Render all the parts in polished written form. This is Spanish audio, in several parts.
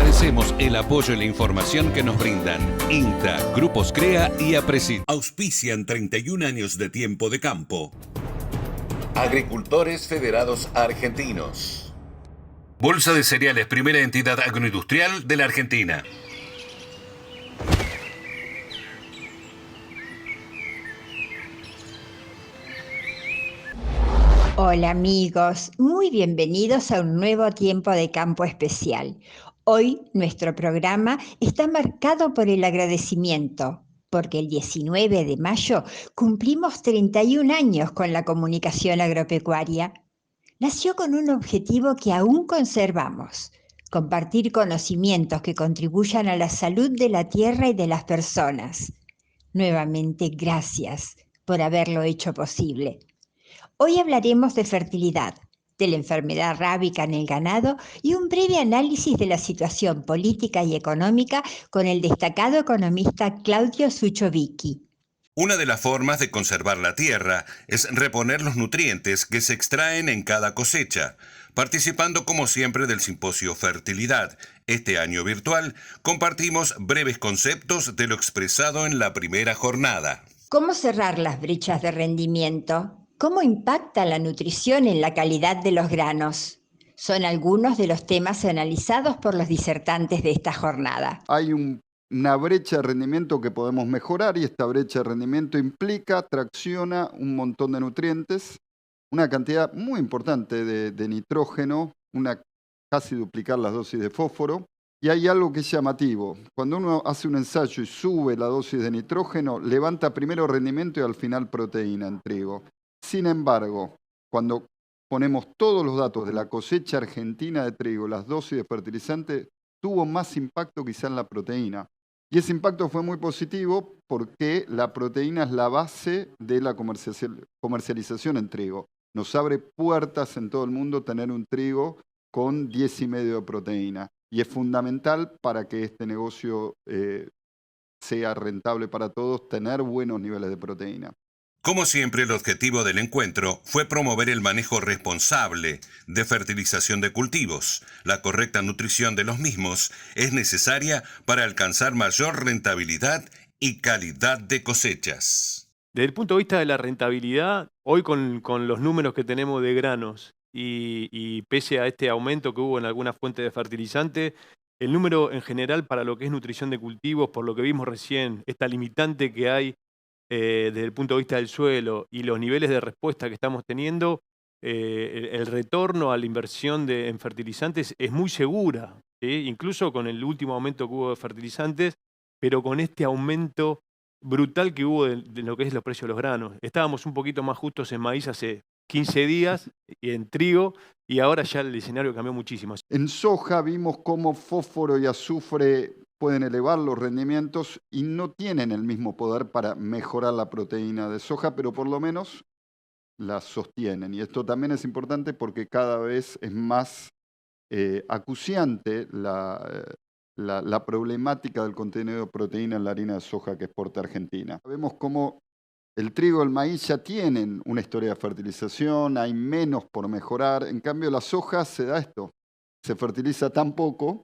Agradecemos el apoyo y la información que nos brindan INTA, Grupos CREA y APRESID. Auspician 31 años de tiempo de campo. Agricultores Federados Argentinos. Bolsa de Cereales, primera entidad agroindustrial de la Argentina. Hola amigos, muy bienvenidos a un nuevo tiempo de campo especial. Hoy nuestro programa está marcado por el agradecimiento, porque el 19 de mayo cumplimos 31 años con la comunicación agropecuaria. Nació con un objetivo que aún conservamos: compartir conocimientos que contribuyan a la salud de la tierra y de las personas. Nuevamente, gracias por haberlo hecho posible. Hoy hablaremos de fertilidad, de la enfermedad rábica en el ganado y un breve análisis de la situación política y económica con el destacado economista Claudio Suchovicki. Una de las formas de conservar la tierra es reponer los nutrientes que se extraen en cada cosecha. Participando como siempre del simposio Fertilidad, este año virtual, compartimos breves conceptos de lo expresado en la primera jornada. ¿Cómo cerrar las brechas de rendimiento? ¿Cómo impacta la nutrición en la calidad de los granos? Son algunos de los temas analizados por los disertantes de esta jornada. Hay una brecha de rendimiento que podemos mejorar y esta brecha de rendimiento tracciona un montón de nutrientes, una cantidad muy importante de nitrógeno, casi duplicar las dosis de fósforo. Y hay algo que es llamativo. Cuando uno hace un ensayo y sube la dosis de nitrógeno, levanta primero rendimiento y al final proteína en trigo. Sin embargo, cuando ponemos todos los datos de la cosecha argentina de trigo, las dosis de fertilizante, tuvo más impacto quizá en la proteína. Y ese impacto fue muy positivo porque la proteína es la base de la comercialización en trigo. Nos abre puertas en todo el mundo tener un trigo con 10,5 de proteína. Y es fundamental para que este negocio sea rentable para todos, tener buenos niveles de proteína. Como siempre, el objetivo del encuentro fue promover el manejo responsable de fertilización de cultivos. La correcta nutrición de los mismos es necesaria para alcanzar mayor rentabilidad y calidad de cosechas. Desde el punto de vista de la rentabilidad, hoy con los números que tenemos de granos y pese a este aumento que hubo en algunas fuentes de fertilizante, el número en general para lo que es nutrición de cultivos, por lo que vimos recién, esta limitante que hay desde el punto de vista del suelo y los niveles de respuesta que estamos teniendo, el retorno a la inversión en fertilizantes es muy segura, ¿sí? Incluso con el último aumento que hubo de fertilizantes, pero con este aumento brutal que hubo de lo que es los precios de los granos. Estábamos un poquito más justos en maíz hace 15 días y en trigo, y ahora ya el escenario cambió muchísimo. En soja vimos cómo fósforo y azufre pueden elevar los rendimientos y no tienen el mismo poder para mejorar la proteína de soja, pero por lo menos la sostienen. Y esto también es importante porque cada vez es más acuciante la problemática del contenido de proteína en la harina de soja que exporta Argentina. Vemos cómo el trigo y el maíz ya tienen una historia de fertilización, hay menos por mejorar. En cambio, la soja se da esto. Se fertiliza tan poco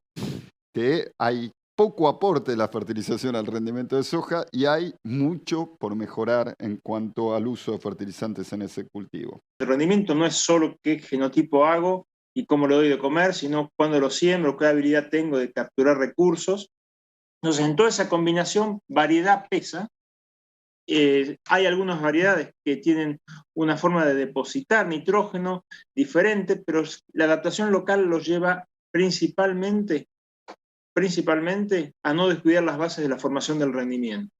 que hay poco aporte de la fertilización al rendimiento de soja y hay mucho por mejorar en cuanto al uso de fertilizantes en ese cultivo. El rendimiento no es solo qué genotipo hago y cómo lo doy de comer, sino cuándo lo siembro, qué habilidad tengo de capturar recursos. Entonces, en toda esa combinación, variedad pesa. Hay algunas variedades que tienen una forma de depositar nitrógeno diferente, pero la adaptación local los lleva principalmente a no descuidar las bases de la formación del rendimiento.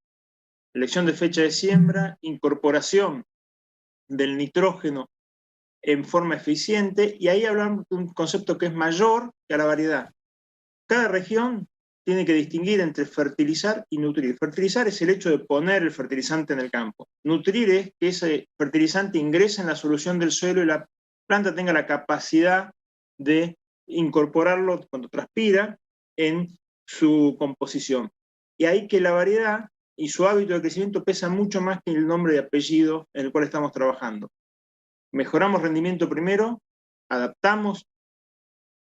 Elección de fecha de siembra, incorporación del nitrógeno en forma eficiente, y ahí hablamos de un concepto que es mayor que a la variedad. Cada región tiene que distinguir entre fertilizar y nutrir. Fertilizar es el hecho de poner el fertilizante en el campo. Nutrir es que ese fertilizante ingrese en la solución del suelo y la planta tenga la capacidad de incorporarlo cuando transpira en su composición. Y ahí que la variedad y su hábito de crecimiento pesa mucho más que el nombre y apellido en el cual estamos trabajando. Mejoramos rendimiento primero, adaptamos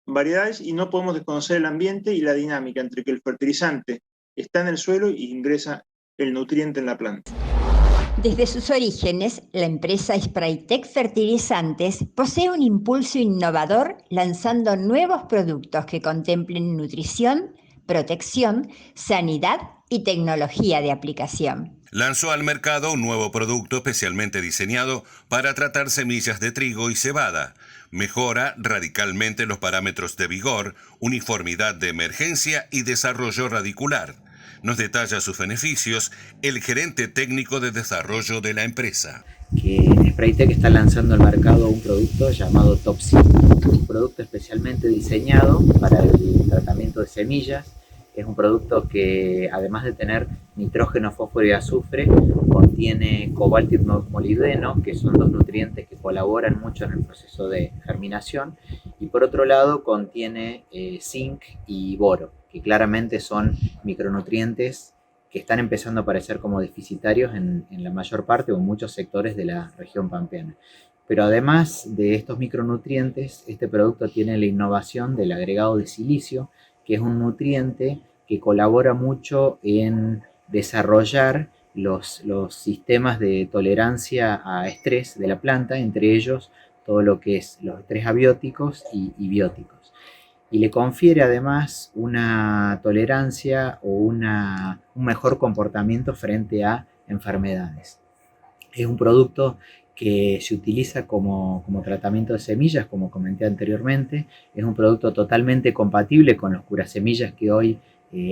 variedades y no podemos desconocer el ambiente y la dinámica entre que el fertilizante está en el suelo y ingresa el nutriente en la planta. Desde sus orígenes, la empresa Spraytec Fertilizantes posee un impulso innovador lanzando nuevos productos que contemplen nutrición, protección, sanidad y tecnología de aplicación. Lanzó al mercado un nuevo producto especialmente diseñado para tratar semillas de trigo y cebada. Mejora radicalmente los parámetros de vigor, uniformidad de emergencia y desarrollo radicular. Nos detalla sus beneficios el gerente técnico de desarrollo de la empresa. Que Spraytec está lanzando al mercado un producto llamado Topsil, un producto especialmente diseñado para el tratamiento de semillas. Es un producto que, además de tener nitrógeno, fósforo y azufre, contiene cobalto y molibdeno, que son dos nutrientes que colaboran mucho en el proceso de germinación. Y por otro lado, contiene zinc y boro, que claramente son micronutrientes que están empezando a aparecer como deficitarios en la mayor parte o en muchos sectores de la región pampeana. Pero además de estos micronutrientes, este producto tiene la innovación del agregado de silicio, que es un nutriente que colabora mucho en desarrollar los sistemas de tolerancia a estrés de la planta, entre ellos todo lo que es los estrés abióticos y bióticos. Y le confiere además una tolerancia o un mejor comportamiento frente a enfermedades. Es un producto que se utiliza como tratamiento de semillas, como comenté anteriormente. Es un producto totalmente compatible con los curasemillas que hoy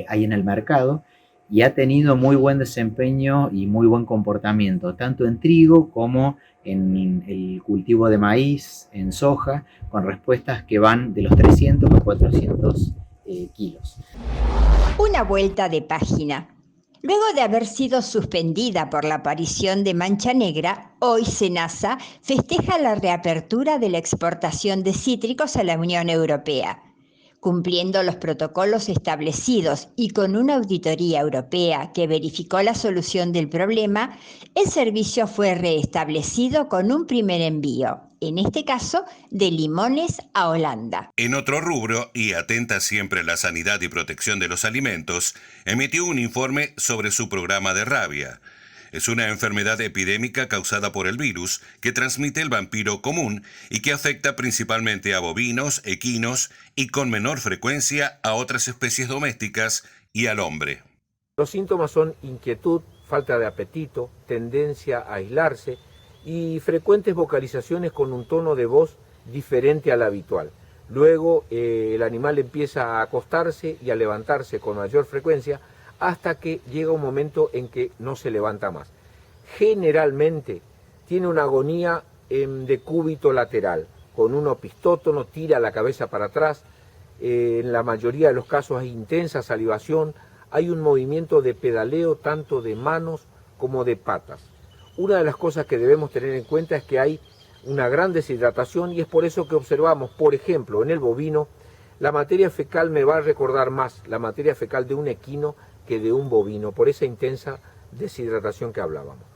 hay en el mercado y ha tenido muy buen desempeño y muy buen comportamiento, tanto en trigo como en el cultivo de maíz, en soja, con respuestas que van de los 300 a 400 kilos. Una vuelta de página. Luego de haber sido suspendida por la aparición de mancha negra, hoy SENASA festeja la reapertura de la exportación de cítricos a la Unión Europea. Cumpliendo los protocolos establecidos y con una auditoría europea que verificó la solución del problema, el servicio fue reestablecido con un primer envío, en este caso de limones a Holanda. En otro rubro, y atenta siempre a la sanidad y protección de los alimentos, emitió un informe sobre su programa de rabia. Es una enfermedad epidémica causada por el virus que transmite el vampiro común y que afecta principalmente a bovinos, equinos y con menor frecuencia a otras especies domésticas y al hombre. Los síntomas son inquietud, falta de apetito, tendencia a aislarse y frecuentes vocalizaciones con un tono de voz diferente al habitual. Luego el animal empieza a acostarse y a levantarse con mayor frecuencia hasta que llega un momento en que no se levanta más. Generalmente tiene una agonía en decúbito lateral, con un opistótono, tira la cabeza para atrás, en la mayoría de los casos hay intensa salivación, hay un movimiento de pedaleo tanto de manos como de patas. Una de las cosas que debemos tener en cuenta es que hay una gran deshidratación y es por eso que observamos, por ejemplo, en el bovino, la materia fecal me va a recordar más la materia fecal de un equino que de un bovino, por esa intensa deshidratación que hablábamos.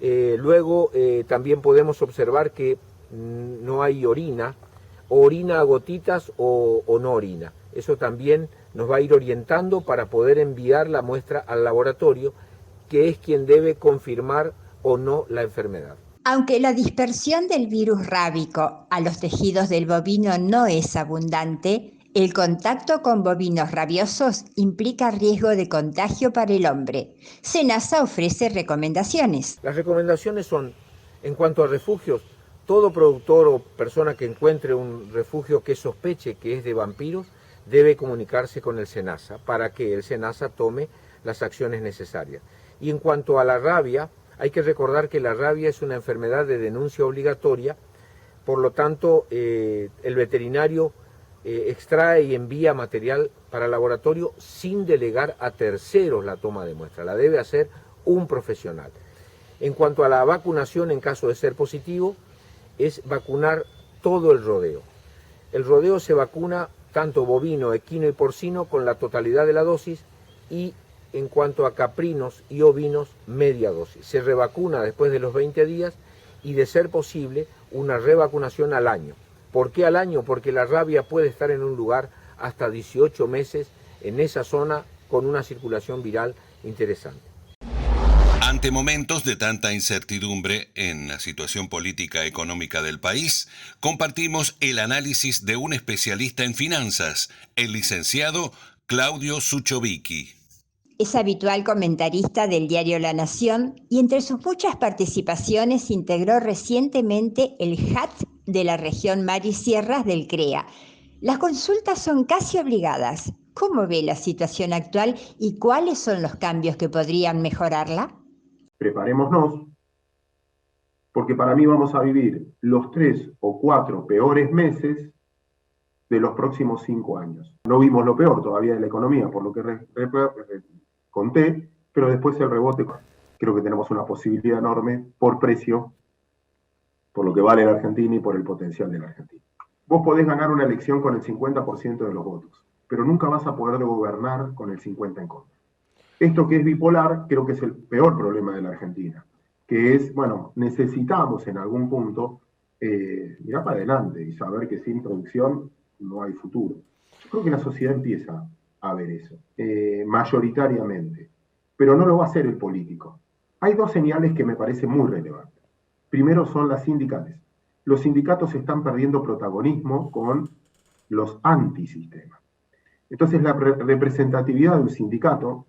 Luego también podemos observar que no hay orina, o orina a gotitas o no orina. Eso también nos va a ir orientando para poder enviar la muestra al laboratorio, que es quien debe confirmar o no la enfermedad. Aunque la dispersión del virus rábico a los tejidos del bovino no es abundante, el contacto con bovinos rabiosos implica riesgo de contagio para el hombre. SENASA ofrece recomendaciones. Las recomendaciones son, en cuanto a refugios, todo productor o persona que encuentre un refugio que sospeche que es de vampiros debe comunicarse con el SENASA para que el SENASA tome las acciones necesarias. Y en cuanto a la rabia, hay que recordar que la rabia es una enfermedad de denuncia obligatoria, por lo tanto el veterinario extrae y envía material para el laboratorio sin delegar a terceros la toma de muestra, la debe hacer un profesional. En cuanto a la vacunación, en caso de ser positivo, es vacunar todo el rodeo. El rodeo se vacuna tanto bovino, equino y porcino con la totalidad de la dosis y en cuanto a caprinos y ovinos, media dosis. Se revacuna después de los 20 días y de ser posible una revacunación al año. ¿Por qué al año? Porque la rabia puede estar en un lugar hasta 18 meses en esa zona con una circulación viral interesante. Ante momentos de tanta incertidumbre en la situación política económica del país, compartimos el análisis de un especialista en finanzas, el licenciado Claudio Suchovicki. Es habitual comentarista del diario La Nación y entre sus muchas participaciones integró recientemente el HAT de la región Mar y Sierras del CREA. Las consultas son casi obligadas. ¿Cómo ve la situación actual y cuáles son los cambios que podrían mejorarla? Preparémonos, porque para mí vamos a vivir los 3 o 4 peores meses de los próximos 5 años. No vimos lo peor todavía de la economía, por lo que conté, pero después el rebote, creo que tenemos una posibilidad enorme por precio, por lo que vale la Argentina y por el potencial de la Argentina. Vos podés ganar una elección con el 50% de los votos, pero nunca vas a poder gobernar con el 50% en contra. Esto que es bipolar, creo que es el peor problema de la Argentina, que es, bueno, necesitamos en algún punto mirar para adelante y saber que sin producción no hay futuro. Yo creo que la sociedad empieza a ver eso, mayoritariamente, pero no lo va a hacer el político. Hay 2 señales que me parecen muy relevantes. Primero son las sindicales. Los sindicatos están perdiendo protagonismo con los antisistemas. Entonces la representatividad de un sindicato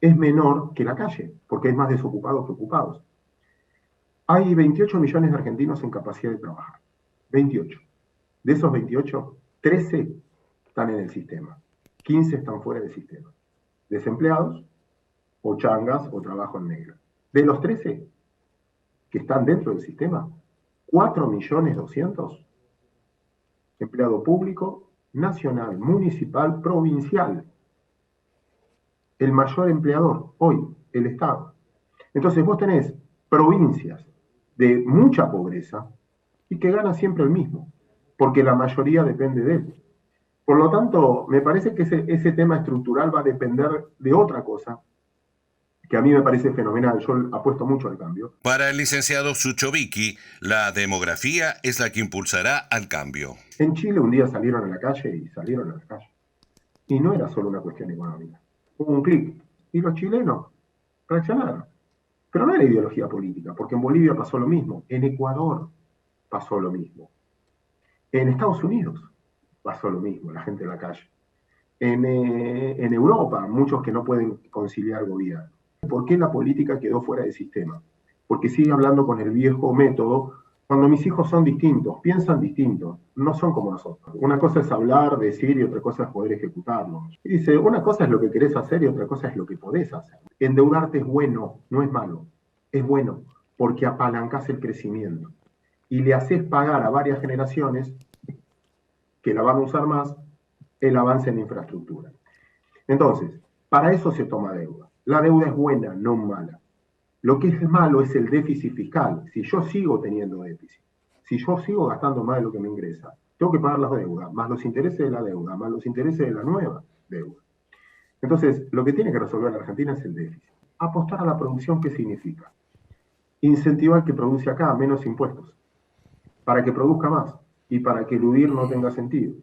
es menor que la calle, porque hay más desocupados que ocupados. Hay 28 millones de argentinos en capacidad de trabajar. 28. De esos 28, 13 están en el sistema. 15 están fuera del sistema. Desempleados, o changas, o trabajo en negro. De los 13 que están dentro del sistema, 4.200.000 empleado público, nacional, municipal, provincial. El mayor empleador hoy, el Estado. Entonces vos tenés provincias de mucha pobreza y que gana siempre el mismo, porque la mayoría depende de él. Por lo tanto, me parece que ese tema estructural va a depender de otra cosa, que a mí me parece fenomenal. Yo apuesto mucho al cambio. Para el licenciado Suchovicki, la demografía es la que impulsará al cambio. En Chile un día salieron a la calle y salieron a la calle. Y no era solo una cuestión económica. Hubo un clic y los chilenos reaccionaron. Pero no era ideología política, porque en Bolivia pasó lo mismo, en Ecuador pasó lo mismo, en Estados Unidos pasó lo mismo, la gente en la calle, en Europa, muchos que no pueden conciliar gobierno. ¿Por qué la política quedó fuera del sistema? Porque sigue hablando con el viejo método. Cuando mis hijos son distintos, piensan distintos, no son como nosotros. Una cosa es hablar, decir y otra cosa es poder ejecutarlo. Y dice, una cosa es lo que querés hacer y otra cosa es lo que podés hacer. Endeudarte es bueno, no es malo. Es bueno porque apalancás el crecimiento y le haces pagar a varias generaciones que la van a usar más el avance en infraestructura. Entonces, para eso se toma deuda. La deuda es buena, no mala. Lo que es malo es el déficit fiscal. Si yo sigo teniendo déficit, si yo sigo gastando más de lo que me ingresa, tengo que pagar las deudas, más los intereses de la deuda, más los intereses de la nueva deuda. Entonces, lo que tiene que resolver la Argentina es el déficit. Apostar a la producción, ¿qué significa? Incentivar que produce acá menos impuestos, para que produzca más y para que eludir no tenga sentido.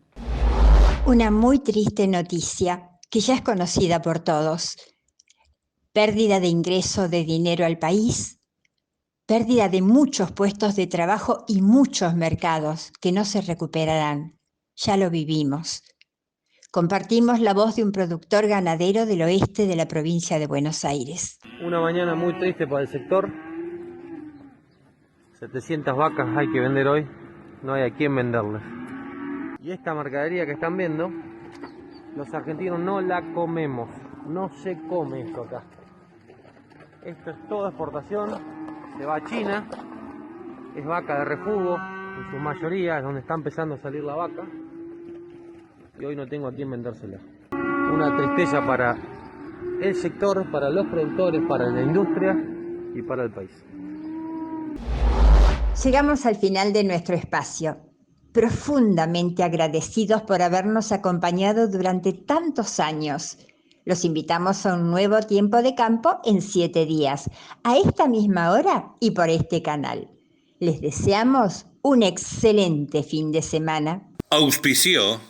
Una muy triste noticia que ya es conocida por todos. Pérdida de ingreso de dinero al país, pérdida de muchos puestos de trabajo y muchos mercados que no se recuperarán. Ya lo vivimos. Compartimos la voz de un productor ganadero del oeste de la provincia de Buenos Aires. Una mañana muy triste para el sector. 700 vacas hay que vender hoy, no hay a quién venderlas. Y esta mercadería que están viendo, los argentinos no la comemos, no se come esto acá. Esto es toda exportación, se va a China, es vaca de refugo, en su mayoría es donde está empezando a salir la vaca. Y hoy no tengo a quién vendérsela. Una tristeza para el sector, para los productores, para la industria y para el país. Llegamos al final de nuestro espacio, profundamente agradecidos por habernos acompañado durante tantos años. Los invitamos a un nuevo tiempo de campo en 7 días, a esta misma hora y por este canal. Les deseamos un excelente fin de semana. Auspició